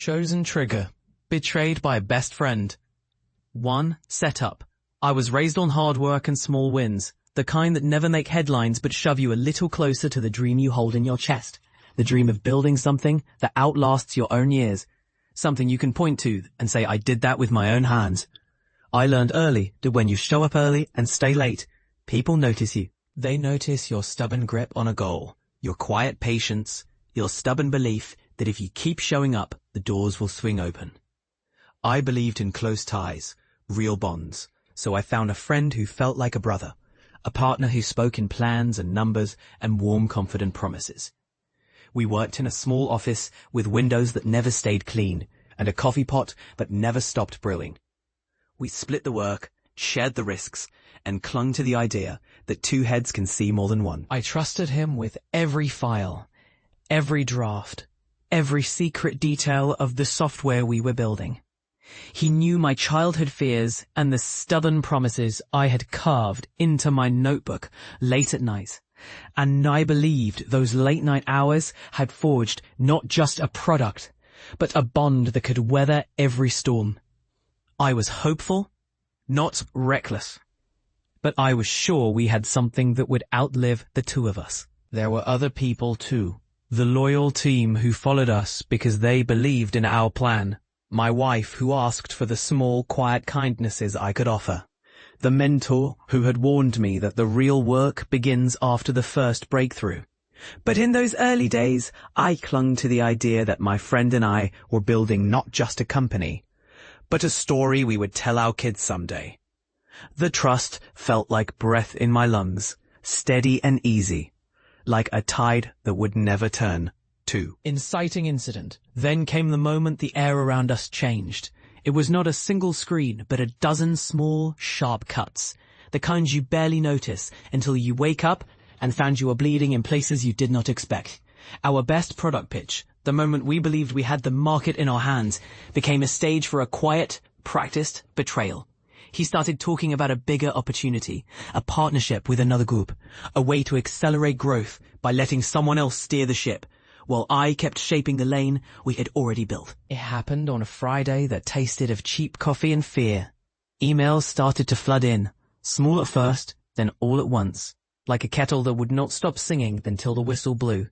Chosen trigger. Betrayed by a best friend. 1. Setup. I was raised on hard work and small wins, the kind that never make headlines but shove you a little closer to the dream you hold in your chest. The dream of building something that outlasts your own years. Something you can point to and say, I did that with my own hands. I learned early that when you show up early and stay late, people notice you. They notice your stubborn grip on a goal, your quiet patience, your stubborn belief that if you keep showing up, the doors will swing open. I believed in close ties, real bonds, so I found a friend who felt like a brother, a partner who spoke in plans and numbers and warm, confident promises. We worked in a small office with windows that never stayed clean and a coffee pot that never stopped brewing. We split the work, shared the risks, and clung to the idea that two heads can see more than one. I trusted him with every file, every draft, every secret detail of the software we were building. He knew my childhood fears and the stubborn promises I had carved into my notebook late at night. And I believed those late-night hours had forged not just a product, but a bond that could weather every storm. I was hopeful, not reckless, but I was sure we had something that would outlive the two of us. There were other people too, the loyal team who followed us because they believed in our plan, my wife who asked for the small, quiet kindnesses I could offer, the mentor who had warned me that the real work begins after the first breakthrough. But in those early days, I clung to the idea that my friend and I were building not just a company, but a story we would tell our kids someday. The trust felt like breath in my lungs, steady and easy, like a tide that would never turn. 2. Inciting incident. Then came the moment the air around us changed. It was not a single screen, but a dozen small, sharp cuts, the kinds you barely notice until you wake up and found you were bleeding in places you did not expect. Our best product pitch, the moment we believed we had the market in our hands, became a stage for a quiet, practiced betrayal. He started talking about a bigger opportunity, a partnership with another group, a way to accelerate growth by letting someone else steer the ship, while I kept shaping the lane we had already built. It happened on a Friday that tasted of cheap coffee and fear. Emails started to flood in, small at first, then all at once, like a kettle that would not stop singing until the whistle blew.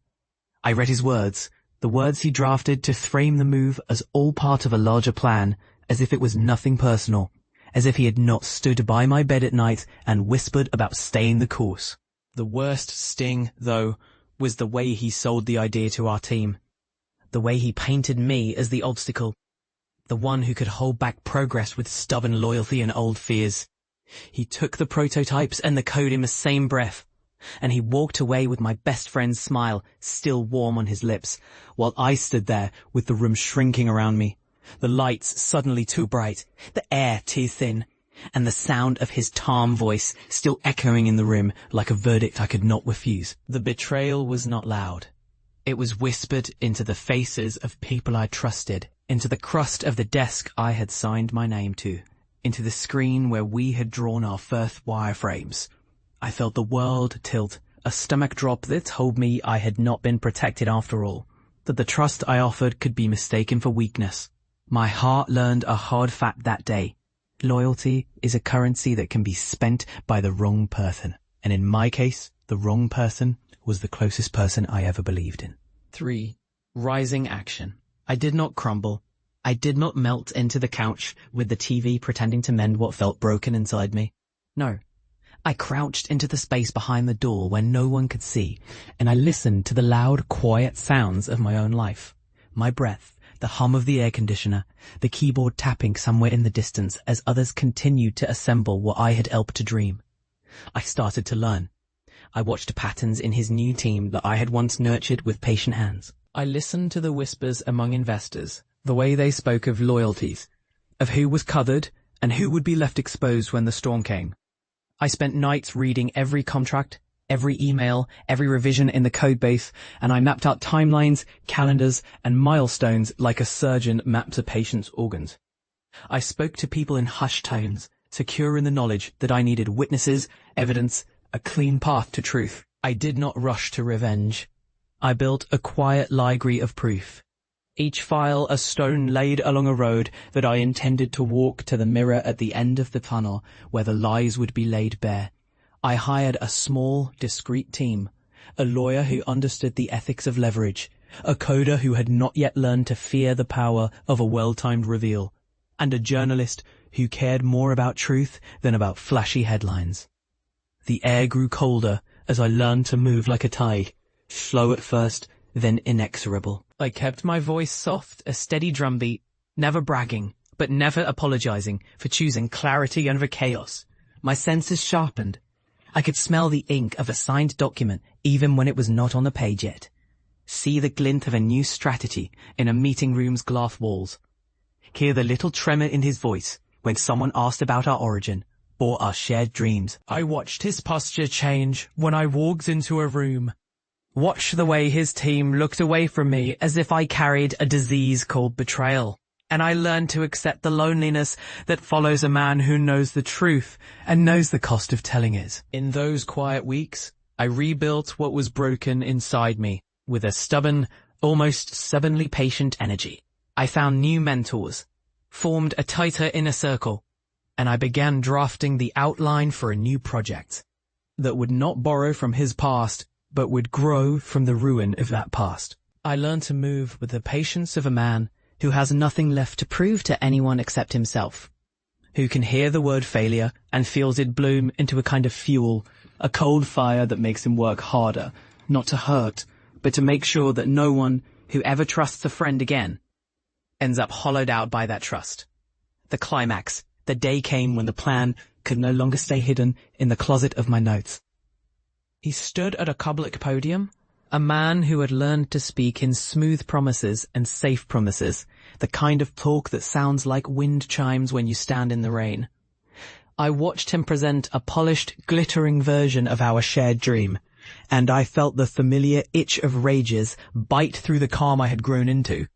I read his words, the words he drafted to frame the move as all part of a larger plan, as if it was nothing personal, as if he had not stood by my bed at night and whispered about staying the course. The worst sting, though, was the way he sold the idea to our team. The way he painted me as the obstacle, the one who could hold back progress with stubborn loyalty and old fears. He took the prototypes and the code in the same breath, and he walked away with my best friend's smile still warm on his lips, while I stood there with the room shrinking around me, the lights suddenly too bright, the air too thin, and the sound of his calm voice still echoing in the room like a verdict I could not refuse. The betrayal was not loud. It was whispered into the faces of people I trusted, into the crust of the desk I had signed my name to, into the screen where we had drawn our first wireframes. I felt the world tilt, a stomach drop that told me I had not been protected after all, that the trust I offered could be mistaken for weakness. My heart learned a hard fact that day. Loyalty is a currency that can be spent by the wrong person. And in my case, the wrong person was the closest person I ever believed in. 3. Rising action. I did not crumble. I did not melt into the couch with the TV pretending to mend what felt broken inside me. No. I crouched into the space behind the door where no one could see, and I listened to the loud, quiet sounds of my own life. My breath, the hum of the air conditioner, the keyboard tapping somewhere in the distance as others continued to assemble what I had helped to dream. I started to learn. I watched patterns in his new team that I had once nurtured with patient hands. I listened to the whispers among investors, the way they spoke of loyalties, of who was covered and who would be left exposed when the storm came. I spent nights reading every contract, every email, every revision in the codebase, and I mapped out timelines, calendars, and milestones like a surgeon maps a patient's organs. I spoke to people in hushed tones, secure in the knowledge that I needed witnesses, evidence, a clean path to truth. I did not rush to revenge. I built a quiet library of proof. each file a stone laid along a road that I intended to walk to the mirror at the end of the tunnel where the lies would be laid bare. I hired a small, discreet team, a lawyer who understood the ethics of leverage, a coder who had not yet learned to fear the power of a well-timed reveal, and a journalist who cared more about truth than about flashy headlines. The air grew colder as I learned to move like a tide, slow at first, then inexorable. I kept my voice soft, a steady drumbeat, never bragging, but never apologizing for choosing clarity over chaos. My senses sharpened. I could smell the ink of a signed document even when it was not on the page yet. See the glint of a new strategy in a meeting room's glass walls. Hear the little tremor in his voice when someone asked about our origin or our shared dreams. I watched his posture change when I walked into a room. Watch the way his team looked away from me as if I carried a disease called betrayal. And I learned to accept the loneliness that follows a man who knows the truth and knows the cost of telling it. In those quiet weeks, I rebuilt what was broken inside me with a stubborn, almost stubbornly patient energy. I found new mentors, formed a tighter inner circle, and I began drafting the outline for a new project that would not borrow from his past, but would grow from the ruin of that past. I learned to move with the patience of a man who has nothing left to prove to anyone except himself, who can hear the word failure and feels it bloom into a kind of fuel, a cold fire that makes him work harder, not to hurt, but to make sure that no one who ever trusts a friend again ends up hollowed out by that trust. The climax, the day came when the plan could no longer stay hidden in the closet of my notes. He stood at a public podium, a man who had learned to speak in smooth promises and safe promises, the kind of talk that sounds like wind chimes when you stand in the rain. I watched him present a polished, glittering version of our shared dream, and I felt the familiar itch of rages bite through the calm I had grown into.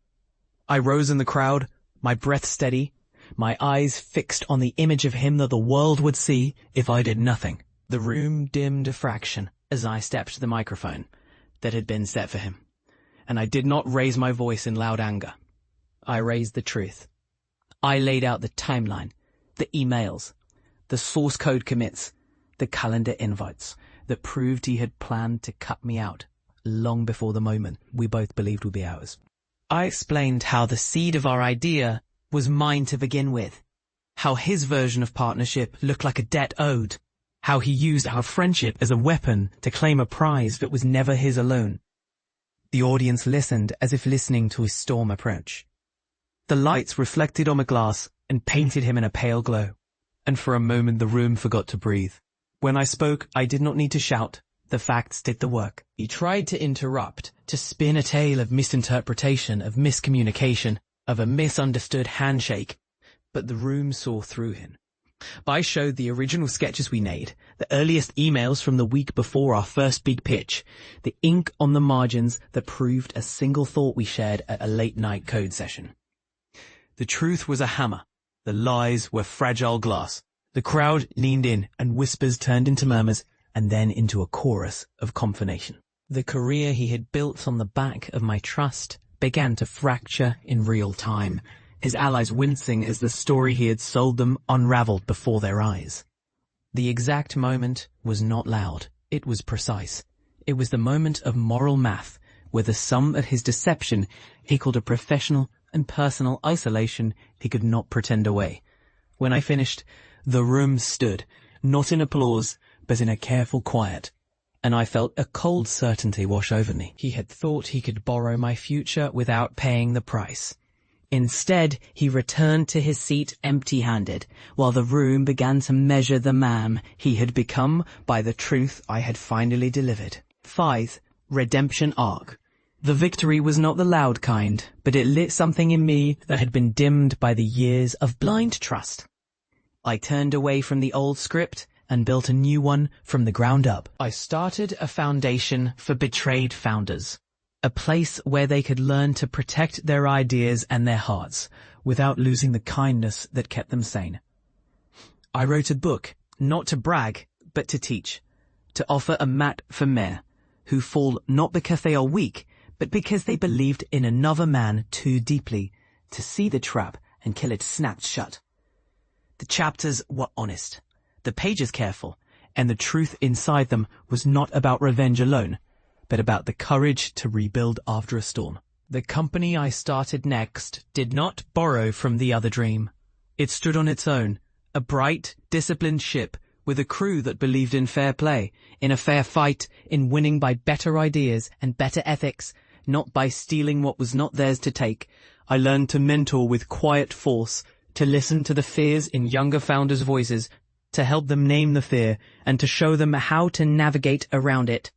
I rose in the crowd, my breath steady, my eyes fixed on the image of him that the world would see if I did nothing. The room dimmed a fraction as I stepped to the microphone that had been set for him, and I did not raise my voice in loud anger. I raised the truth. I laid out the timeline, the emails, the source code commits, the calendar invites that proved he had planned to cut me out long before the moment we both believed would be ours. I explained how the seed of our idea was mine to begin with, how his version of partnership looked like a debt owed, how he used our friendship as a weapon to claim a prize that was never his alone. The audience listened as if listening to a storm approach. The lights reflected on the glass and painted him in a pale glow, and for a moment the room forgot to breathe. When I spoke, I did not need to shout. The facts did the work. He tried to interrupt, to spin a tale of misinterpretation, of miscommunication, of a misunderstood handshake, but the room saw through him. I showed the original sketches we made, the earliest emails from the week before our first big pitch, the ink on the margins that proved a single thought we shared at a late-night code session. The truth was a hammer. The lies were fragile glass. The crowd leaned in, and whispers turned into murmurs, and then into a chorus of confirmation. The career he had built on the back of my trust began to fracture in real time, his allies wincing as the story he had sold them unraveled before their eyes. The exact moment was not loud. It was precise. It was the moment of moral math, where the sum of his deception equaled a professional and personal isolation he could not pretend away. When I finished, the room stood, not in applause, but in a careful quiet, and I felt a cold certainty wash over me. He had thought he could borrow my future without paying the price. Instead, he returned to his seat empty-handed, while the room began to measure the man he had become by the truth I had finally delivered. 5. Redemption Arc. The victory was not the loud kind, but it lit something in me that had been dimmed by the years of blind trust. I turned away from the old script and built a new one from the ground up. I started a foundation for betrayed founders, a place where they could learn to protect their ideas and their hearts without losing the kindness that kept them sane. I wrote a book, not to brag, but to teach, to offer a mat for men who fall not because they are weak, but because they believed in another man too deeply to see the trap and kill it snapped shut. The chapters were honest, the pages careful, and the truth inside them was not about revenge alone, but about the courage to rebuild after a storm. The company I started next did not borrow from the other dream. It stood on its own, a bright, disciplined ship with a crew that believed in fair play, in a fair fight, in winning by better ideas and better ethics, not by stealing what was not theirs to take. I learned to mentor with quiet force, to listen to the fears in younger founders' voices, to help them name the fear, and to show them how to navigate around it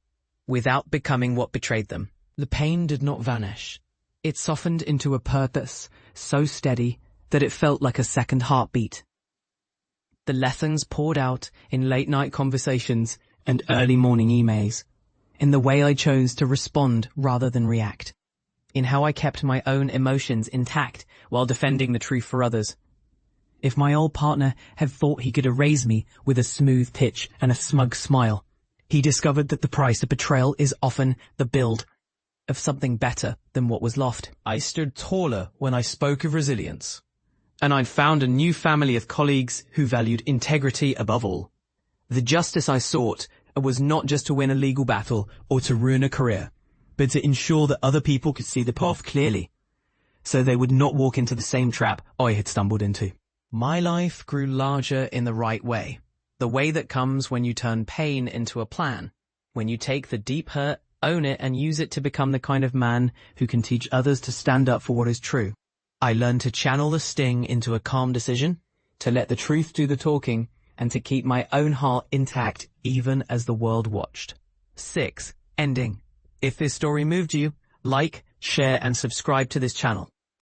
without becoming what betrayed them. The pain did not vanish. It softened into a purpose so steady that it felt like a second heartbeat. The lessons poured out in late-night conversations and early morning emails, in the way I chose to respond rather than react, in how I kept my own emotions intact while defending the truth for others. If my old partner had thought he could erase me with a smooth pitch and a smug smile, he discovered that the price of betrayal is often the build of something better than what was lost. I stood taller when I spoke of resilience, and I'd found a new family of colleagues who valued integrity above all. The justice I sought was not just to win a legal battle or to ruin a career, but to ensure that other people could see the path clearly, so they would not walk into the same trap I had stumbled into. My life grew larger in the right way, the way that comes when you turn pain into a plan, when you take the deep hurt, own it, and use it to become the kind of man who can teach others to stand up for what is true. I learned to channel the sting into a calm decision, to let the truth do the talking, and to keep my own heart intact even as the world watched. 6. Ending. If this story moved you, like, share, and subscribe to this channel.